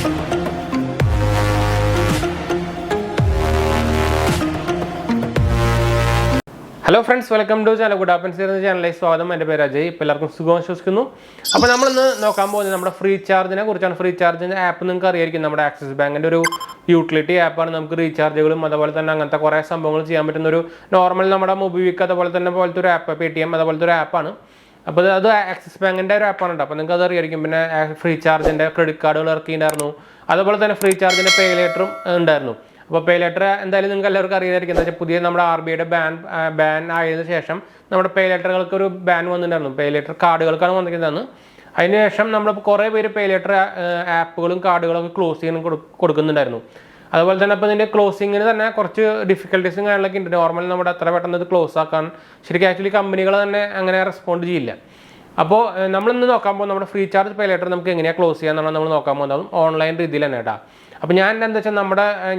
Hello friends, welcome to channel 𝙂𝙗𝙚 channel. സ്വാഗതം. എൻ്റെ പേര് അജയ്. എല്ലാവർക്കും സുഖം വിശ്വസിക്കുന്നു. അപ്പോൾ നമ്മൾ ഇന്ന് നോക്കാൻ പോകുന്നത് നമ്മുടെ ഫ്രീ ചാർജിനെ കുറിച്ചാണ്. ഫ്രീ ചാർജിന്റെ ആപ്പ് നിങ്ങൾക്ക് അറിയായിരിക്കും. നമ്മുടെ ആക്സിസ് ബാങ്കിന്റെ ഒരു യൂട്ടിലിറ്റി ആപ്പാണ്. നമുക്ക് റീചാർജുകളും അതുപോലെ തന്നെ അങ്ങനത്തെ കുറേ സംഭവങ്ങൾ ചെയ്യാൻ പറ്റുന്ന ഒരു നോർമൽ നമ്മുടെ മൊബൈലിക്ക് അതുപോലെ തന്നെ പോലത്തെ ഒരു ആപ്പ്, പേടിഎം അതുപോലത്തെ ഒരു ആപ്പാണ്. അപ്പോൾ അത് ആക്സിസ് ബാങ്കിന്റെ ഒരു ആപ്പാണ് കേട്ടോ. അപ്പോൾ നിങ്ങൾക്ക് അത് അറിയായിരിക്കും. പിന്നെ ഫ്രീ ചാർജിന്റെ ക്രെഡിറ്റ് കാർഡുകൾ ഇറക്കിയിട്ടുണ്ടായിരുന്നു. അതുപോലെ തന്നെ ഫ്രീ ചാർജിന്റെ പേ ലേറ്ററും ഉണ്ടായിരുന്നു. അപ്പോൾ പേ ലേറ്റർ എന്തായാലും നിങ്ങൾക്ക് എല്ലാവർക്കും അറിയാതിരിക്കും. എന്താ വെച്ചാൽ പുതിയ നമ്മുടെ RBIയുടെ ബാൻ ആയതിനു ശേഷം നമ്മുടെ പേ ലേറ്ററുകൾക്ക് ഒരു ബാൻ വന്നിട്ടുണ്ടായിരുന്നു. പേ ലേറ്റർ കാർഡുകൾക്കാണ് വന്നിരിക്കുന്നത്. അതിനുശേഷം നമ്മൾ കുറേ പേര് പേ ലേറ്റർ ആപ്പുകളും കാർഡുകളൊക്കെ ക്ലോസ് ചെയ്യാൻ കൊടുക്കുന്നുണ്ടായിരുന്നു. അതുപോലെ തന്നെ അപ്പോൾ ഇതിൻ്റെ ക്ലോസിങ്ങിന് തന്നെ കുറച്ച് ഡിഫിക്കൽട്ടീസും കാര്യങ്ങളൊക്കെ ഉണ്ട്. നോർമൽ നമ്മുടെ അത്ര പെട്ടെന്ന് ഇത് ക്ലോസ് ആക്കാൻ ശരിക്കും ആക്ച്വലി കമ്പനികൾ തന്നെ അങ്ങനെ റെസ്പോണ്ട് ചെയ്യില്ല. അപ്പോൾ നമ്മളിന്ന് നോക്കാൻ പോകുന്നത് നമ്മുടെ ഫ്രീ ചാർജ് പേ ലേറ്റർ നമുക്ക് എങ്ങനെയാണ് ക്ലോസ് ചെയ്യാമെന്നാണ് നമ്മൾ നോക്കാൻ പോകുന്നത്. ഓൺലൈൻ രീതിയിൽ തന്നെ കേട്ടോ. അപ്പോൾ ഞാൻ എന്താ വെച്ചാൽ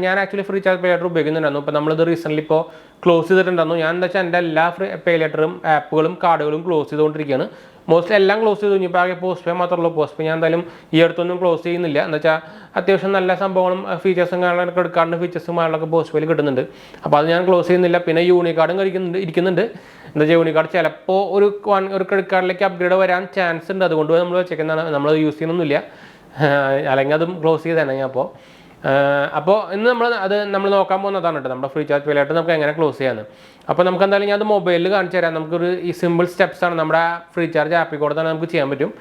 ഞാൻ actually Freecharge pay later ഉപയോഗിക്കുന്നുണ്ടായിരുന്നു. ഇപ്പോൾ നമ്മളിത് റീസെൻ്റ്ലി ഇപ്പോൾ ക്ലോസ് ചെയ്തിട്ടുണ്ടായിരുന്നു. ഞാൻ എന്താ വെച്ചാൽ എൻ്റെ എല്ലാ പേ ലേറ്ററും ആപ്പുകളും കാർഡുകളും ക്ലോസ് ചെയ്തുകൊണ്ടിരിക്കുകയാണ്. മോസ്റ്റ്ലി എല്ലാം ക്ലോസ് ചെയ്തു കഴിഞ്ഞപ്പോൾ ആകെ പോസ്റ്റ് പേ മാത്രമേ ഉള്ളൂ. പോസ്റ്റ് പേ ഞാൻ എന്തായാലും ഈ അടുത്തൊന്നും ക്ലോസ് ചെയ്യുന്നില്ല. എന്ന് വെച്ചാൽ അത്യാവശ്യം നല്ല സംഭവങ്ങളും ഫീച്ചേഴ്സും കാര്യങ്ങളൊക്കെ ക്രെഡിറ്റ് കാർഡിൻ്റെ ഫീച്ചേഴ്സും കാര്യങ്ങളൊക്കെ പോസ്റ്റ് പേയിൽ കിട്ടുന്നുണ്ട്. അപ്പോൾ അത് ഞാൻ ക്ലോസ് ചെയ്യുന്നില്ല. പിന്നെ യൂണിക്കാർഡും ഇരിക്കുന്നുണ്ട്. എന്താ വെച്ചാൽ യൂണിക്കാർഡ് ചിലപ്പോൾ ഒരു ക്രെഡിറ്റ് കാർഡിലേക്ക് അപ്ഗ്രേഡ് വരാൻ ചാൻസ് ഉണ്ട്. അതുകൊണ്ട് നമ്മൾ വെച്ചേക്കുന്നതാണ്. നമ്മൾ യൂസ് ചെയ്യുന്നൊന്നുമില്ല. അല്ലെങ്കിൽ അതും ക്ലോസ് ചെയ്താണ് ഞാൻ. അപ്പോൾ ഇന്ന് നമ്മൾ നോക്കാൻ പോകുന്നതാണ് കേട്ടോ നമ്മുടെ ഫ്രീ ചാർജ് പേ ലേറ്റർ നമുക്ക് എങ്ങനെ ക്ലോസ് ചെയ്യാമെന്ന്. അപ്പോൾ നമുക്ക് എന്തായാലും ഞാൻ അത് മൊബൈലിൽ കാണിച്ചു തരാം. നമുക്കൊരു ഈ സിമ്പിൾ സ്റ്റെപ്സാണ് നമ്മുടെ ഫ്രീ ചാർജ് ആപ്പിൽ കൂടെ തന്നെ നമുക്ക് ചെയ്യാൻ പറ്റും.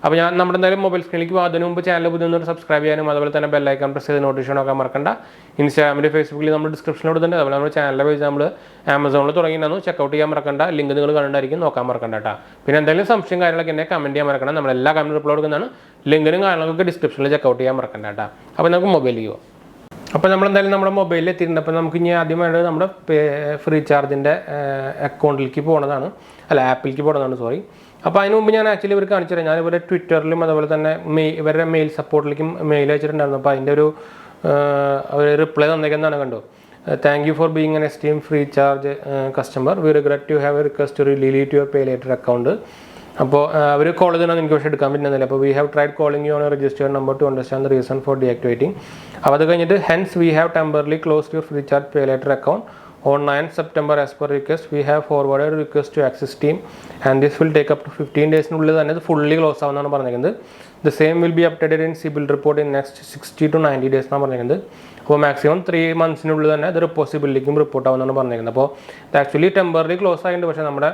അപ്പോൾ ഞാൻ നമ്മുടെ എന്തായാലും മൊബൈൽ സ്ക്രീനിലേക്ക് അതിന് മുമ്പ് ചാനൽ പുതിയൊന്ന് സബ്സ്ക്രൈബ് ചെയ്യാനും അതുപോലെ തന്നെ ബെല്ലൈക്കൺ പ്രസ് ചെയ്ത് നോട്ടിഫിക്കേഷൻ നോക്കാൻ മറക്കണ്ട. ഇൻസ്റ്റാഗ്രാമിൽ ഫേസ്ബുക്കിൽ നമ്മൾ ഡിസ്ക്രിപ്ഷനിൽ കൊടുത്തിട്ടുണ്ട്. അതുപോലെ നമ്മുടെ ചാനലിലെ പേജ് നമ്മൾ ആമസോണിൽ തുടങ്ങിയിരുന്നു. ചെക്കൗട്ട് ചെയ്യാൻ മറക്കണ്ട. ലിങ്ക് നിങ്ങൾ കണ്ടായിരിക്കും, നോക്കാൻ മറക്കണ്ട കേട്ടോ. പിന്നെ എന്തെങ്കിലും സംശയം കാര്യങ്ങളൊക്കെ എന്നെ കമൻറ്റ് ചെയ്യാൻ മറക്കണം. നമ്മളെല്ലാ കമൻറ്റ് റിപ്ലൈ കൊടുക്കുന്നതാണ്. ലിങ്കിനും കാര്യങ്ങളൊക്കെ ഡിസ്ക്രിപ്ഷനിൽ ചെക്കൗട്ട് ചെയ്യാൻ മറക്കണ്ട കേട്ടോ. അപ്പോൾ നമുക്ക് മൊബൈലിൽ പോകാം. അപ്പോൾ നമ്മളെന്തായാലും നമ്മുടെ മൊബൈലിൽ എത്തിയിട്ടുണ്ട്. അപ്പോൾ നമുക്ക് ഇനി ആദ്യം വേണ്ടത് നമ്മുടെ ഫ്രീ ചാർജിൻ്റെ അക്കൗണ്ടിലേക്ക് പോകണതാണ്, ആപ്പിലേക്ക് പോകണതാണ്, സോറി. അപ്പോൾ അതിന് മുമ്പ് ഞാൻ ആക്ച്വലി ഇവർ കാണിച്ചു തരാം. ഞാൻ ഇവരുടെ ട്വിറ്ററിലും അതുപോലെ തന്നെ ഇവരുടെ മെയിൽ സപ്പോർട്ടിലേക്കും മെയിൽ അയച്ചിട്ടുണ്ടായിരുന്നു. അപ്പോൾ അതിൻ്റെ ഒരു അവർ റിപ്ലൈ തന്നേക്കുന്നതാണ് കണ്ടോ. Thank you for being an esteem Freecharge customer. We regret to have a request to delete your pay later account. അപ്പോൾ അവർ കോൾ ചെയ്താൽ എനിക്ക് പക്ഷേ എടുക്കാൻ പറ്റുന്നില്ല. അപ്പോൾ we have tried calling you on registered number to understand the reason for deactivating. അപ്പോൾ അത് കഴിഞ്ഞിട്ട് hence we have temporarily closed your Freecharge pay later account on 9th September as per request. We have forwarded a request to Access team and this will take up to 15 days. നുള്ളിൽ തന്നെ ഇത് fully close ആവുന്നതാണ് പറഞ്ഞിരിക്കുന്നത്. The same will be updated in CIBIL report in next 60 to 90 days എന്നാണ് പറഞ്ഞിരിക്കുന്നത്. അപ്പോൾ maximum 3 monthsനുള്ളിൽ തന്നെ ഇത് പോസിബിലിറ്റിക്കും റിപ്പോർട്ട് ആവുന്നതാണ് പറഞ്ഞിരിക്കുന്നത്. അപ്പോൾ ഇത് ആക്ച്വലി ടെമ്പററി ക്ലോസ് ആയിട്ടുണ്ട്. പക്ഷേ നമ്മുടെ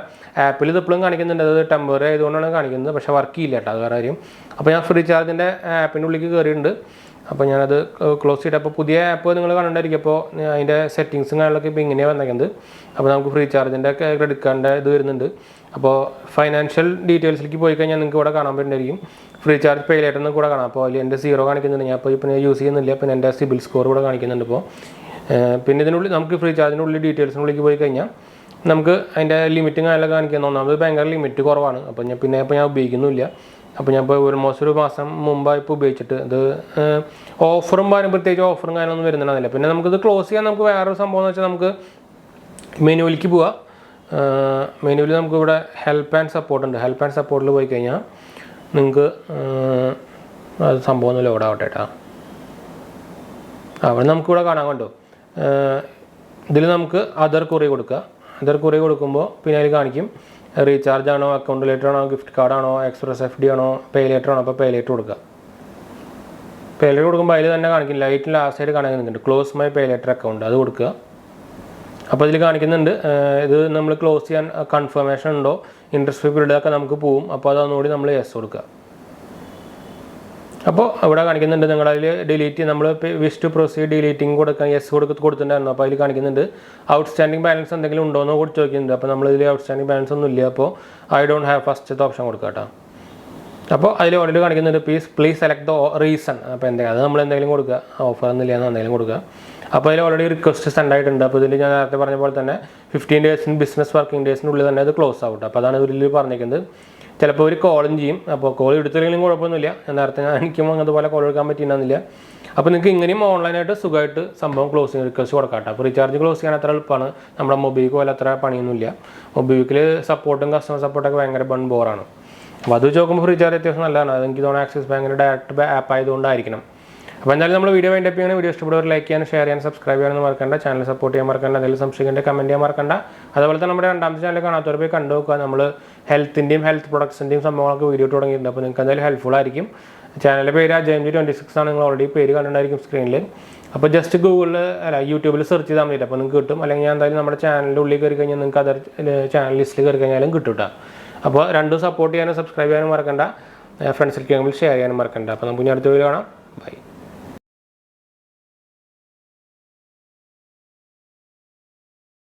ആപ്പിൽ ഇത് ഇപ്പോഴും കാണിക്കുന്നുണ്ട്. അത് ടെമ്പററി ആയതുകൊണ്ടാണ് കാണിക്കുന്നത്. പക്ഷേ വർക്ക് ചെയ്യില്ല കേട്ടോ, അത് വേറെ കാര്യം. അപ്പോൾ ഞാൻ ഫ്രീ ചാർജിൻ്റെ ആപ്പിൻ്റെ ഉള്ളിലേക്ക് കയറിയിട്ടുണ്ട്. അപ്പോൾ ഞാനത് ക്ലോസ് ചെയ്തിട്ട് അപ്പോൾ പുതിയ ആപ്പ് നിങ്ങൾ കണ്ടിട്ടായിരിക്കും. അപ്പോൾ അതിൻ്റെ സെറ്റിങ്സും കാര്യങ്ങളൊക്കെ ഇപ്പോൾ ഇങ്ങനെയാണ് വന്നേക്കുന്നത്. അപ്പോൾ നമുക്ക് ഫ്രീ ചാർജിൻ്റെ ക്രെഡിറ്റ് കാർഡിൻ്റെ ഇത് വരുന്നുണ്ട്. അപ്പോൾ ഫൈനാൻഷ്യൽ ഡീറ്റെയിൽസിലേക്ക് പോയി കഴിഞ്ഞാൽ നിങ്ങൾക്ക് ഇവിടെ കാണാൻ പറ്റുന്നതായിരിക്കും. ഫ്രീ ചാർജ് പേ ലേറ്റർ എന്ന് കൂടെ കാണാം. അപ്പോൾ അതിൽ എൻ്റെ 0 കാണിക്കുന്നുണ്ട്. ഞാൻ ഇപ്പോൾ യൂസ് ചെയ്യുന്നില്ല. പിന്നെ എൻ്റെ സിബിൽ സ്കോർ കൂടെ കാണിക്കുന്നുണ്ട്. ഇപ്പോൾ പിന്നെ ഇതിനുള്ളിൽ നമുക്ക് ഫ്രീ ചാർജിനുള്ളിൽ ഡീറ്റെയിൽസിനുള്ളിലേക്ക് പോയി കഴിഞ്ഞാൽ നമുക്ക് അതിൻ്റെ ലിമിറ്റും കാര്യങ്ങളൊക്കെ കാണിക്കുന്നത്. ഒന്നാമത് ഭയങ്കര ലിമിറ്റ് കുറവാണ്. അപ്പോൾ ഞാൻ ഉപയോഗിക്കുന്നില്ല. അപ്പോൾ ഞാൻ ഇപ്പോൾ ഓൾമോസ്റ്റ് ഒരു മാസം മുമ്പായി ഇപ്പോൾ ഉപയോഗിച്ചിട്ട് ഇത് ഓഫറും പ്രത്യേകിച്ച് ഓഫറും കാര്യങ്ങളൊന്നും വരുന്നുണ്ടാവില്ല. പിന്നെ നമുക്കിത് ക്ലോസ് ചെയ്യാൻ നമുക്ക് വേറൊരു സംഭവം എന്ന് വെച്ചാൽ നമുക്ക് മെനുവിലേക്ക് പോവാം. മെനുവിൽ നമുക്ക് ഇവിടെ ഹെൽപ്പ് ആൻഡ് സപ്പോർട്ട് ഉണ്ട്. ഹെൽപ്പ് ആൻഡ് സപ്പോർട്ടിൽ പോയി കഴിഞ്ഞാൽ നിങ്ങൾക്ക് അത് സംഭവം ഒന്നും ലോഡ് ആവട്ടെ കേട്ടോ. അവിടെ നമുക്കിവിടെ കാണാൻ കണ്ടോ. ഇതിൽ നമുക്ക് അതർ കുറി കൊടുക്കുക. അതർ കുറി കൊടുക്കുമ്പോൾ പിന്നെ അതിൽ കാണിക്കും റീചാർജ് ആണോ, അക്കൗണ്ട് ലേറ്റർ ആണോ, ഗിഫ്റ്റ് കാർഡാണോ, എക്സ്പ്രസ് FD ആണോ, പേ ലേറ്റർ ആണോ. അപ്പോൾ പേ ലേറ്റർ കൊടുക്കുക. പേ ലേറ്റർ കൊടുക്കുമ്പോൾ അതിൽ തന്നെ കാണിക്കും ലൈറ്റിൽ ലാസ്റ്റ് സൈഡ് കാണിക്കുന്നുണ്ട് close my pay later account. അത് കൊടുക്കുക. അപ്പോൾ ഇതിൽ കാണിക്കുന്നുണ്ട് ഇത് നമ്മൾ ക്ലോസ് ചെയ്യാൻ കൺഫർമേഷൻ ഉണ്ടോ, ഇൻട്രസ്റ്റ് ഫ്രീ പീരീഡ് ഒക്കെ നമുക്ക് പോവും. അപ്പോൾ അതൊന്നുകൂടി നമ്മൾ യെസ് കൊടുക്കുക. അപ്പോൾ ഇവിടെ കാണിക്കുന്നുണ്ട് നിങ്ങളതിൽ ഡിലീറ്റ് നമ്മൾ വിഷ് ടു പ്രൊസീഡ് ഡിലീറ്റിംഗ് കൊടുക്കാൻ യെസ് കൊടുത്തിട്ടുണ്ടായിരുന്നു. അപ്പോൾ അതിൽ കാണിക്കുന്നുണ്ട് ഔട്ട്സ്റ്റാൻഡിംഗ് ബാലൻസ് എന്തെങ്കിലും ഉണ്ടോ എന്ന് കൂടി ചോദിക്കുന്നുണ്ട്. അപ്പോൾ നമ്മളിതിൽ ഔട്ട്സ്റ്റാൻഡിംഗ് ബാലൻസ് ഒന്നും ഇല്ല. അപ്പോൾ ഐ ഡോണ്ട് ഹാവ് ഫസ്റ്റത്തെ ഓപ്ഷൻ കൊടുക്കുക കേട്ടോ. അപ്പോൾ അതിൽ ഓൾറെഡി കാണിക്കുന്നുണ്ട് പ്ലീസ് സെലക്ട് ദ റീസൺ. അപ്പോൾ അത് നമ്മൾ എന്തെങ്കിലും കൊടുക്കുക, ഓഫർ ഒന്നുമില്ല എന്ന് എന്തെങ്കിലും കൊടുക്കുക. അപ്പോൾ അതിൽ ഓൾറെഡി റിക്വസ്റ്റ് സെൻഡ് ആയിട്ടുണ്ട്. അപ്പോൾ ഇതിൽ ഞാൻ നേരത്തെ പറഞ്ഞ പോലെ തന്നെ 15 days ബിസിനസ് വർക്കിംഗ് ഡേയ്സിനുള്ളിൽ തന്നെ ഇത് ക്ലോസ് ആവട്ടെ. അപ്പോൾ അതാണ് ഇതിൽ പറഞ്ഞിരിക്കുന്നത്. ചിലപ്പോൾ ഒരു കോളും ചെയ്യും. അപ്പോൾ കോൾ എടുത്തില്ലെങ്കിലും കുഴപ്പമൊന്നുമില്ല. നേരത്തെ എനിക്കും അതുപോലെ കോൾ എടുക്കാൻ പറ്റിയിട്ടുണ്ടെന്നില്ല. അപ്പോൾ നിങ്ങൾക്ക് ഇങ്ങനെയും ഓൺലൈനായിട്ട് സുഖമായിട്ട് സംഭവം ക്ലോസിങ് റിക്വസ്റ്റ് കൊടുക്കാം. അപ്പോൾ റീചാർജ് ക്ലോസ് ചെയ്യാൻ അത്ര എളുപ്പമാണ്. നമ്മുടെ മൊബൈലിക്ക് പോലെ അത്ര പണിയൊന്നുമില്ല. മൊബൈലിൽ സപ്പോർട്ടും കസ്റ്റമർ സപ്പോർട്ടൊക്കെ ഭയങ്കര ബോറാണ്. അപ്പോൾ അത് വെച്ച് നോക്കുമ്പോൾ ഫ്രീ ചാർജ് അത്യാവശ്യം നല്ലതാണ്. അതെനിക്ക് തോന്നുന്നു ആക്സിസ് ബാങ്കിൻ്റെ ഡയറക്റ്റ് ആപ്പ് ആയതുകൊണ്ടായിരിക്കണം. അപ്പോൾ എന്തായാലും നമ്മൾ വീഡിയോ വൈൻഡപ്പ് ചെയ്യുന്ന വീഡിയോ ഇഷ്ടപ്പെടുന്നവർ ലൈക്ക് ചെയ്യാനും ഷെയർ ചെയ്യാനും സബ്സ്ക്രൈബ് ചെയ്യാനും മറക്കണ്ട, ചാനൽ സപ്പോർട്ട് ചെയ്യാൻ മറക്കണ്ട, എന്തെങ്കിലും സംശയങ്ങളുടെ കമൻറ്റ് ചെയ്യാൻ മറക്കണ്ട. അതുപോലെ തന്നെ നമ്മുടെ രണ്ടാമത്തെ ചാനൽ കാണാത്തവർ പോയി കണ്ടു നോക്കുക. നമ്മൾ ഹെൽത്തിൻ്റെയും ഹെൽത്ത് പ്രൊഡക്ട്സിൻ്റെയും സംഭവങ്ങളൊക്കെ വീഡിയോ തുടങ്ങിയിട്ടുണ്ട്. അപ്പോൾ നിങ്ങൾക്ക് എന്തായാലും ഹെൽപ്ഫുൾ ആയിരിക്കും. ചാനലിൻ്റെ പേര് 𝙤𝙤𝙬𝙯 ആണ്, നിങ്ങൾ ഓൾറെഡി പേര് കണ്ടിട്ടുണ്ടായിരിക്കും സ്ക്രീനിൽ. അപ്പോൾ ജസ്റ്റ് ഗൂഗിളിൽ യൂട്യൂബിൽ സെർച്ച് ചെയ്താൽ മതി, അപ്പോൾ നിങ്ങൾക്ക് കിട്ടും. അല്ലെങ്കിൽ ഞാൻ എന്തായാലും നമ്മുടെ ചാനലിൻ്റെ ഉള്ളിൽ കയറി കഴിഞ്ഞാൽ നിങ്ങൾക്ക് അതർ ചാനൽ ലിസ്റ്റിൽ കയറി കഴിഞ്ഞാലും കിട്ടും കേട്ടോ. അപ്പോൾ രണ്ടും സപ്പോർട്ട് ചെയ്യാനും സബ്സ്ക്രൈബ് ചെയ്യാനും മറക്കണ്ട, ഫ്രണ്ട്സിലേക്ക് ഷെയർ ചെയ്യാനും മറക്കണ്ട. അപ്പോൾ നമുക്ക് ഇനി അടുത്ത വീഡിയോ കാണാം. ബൈ.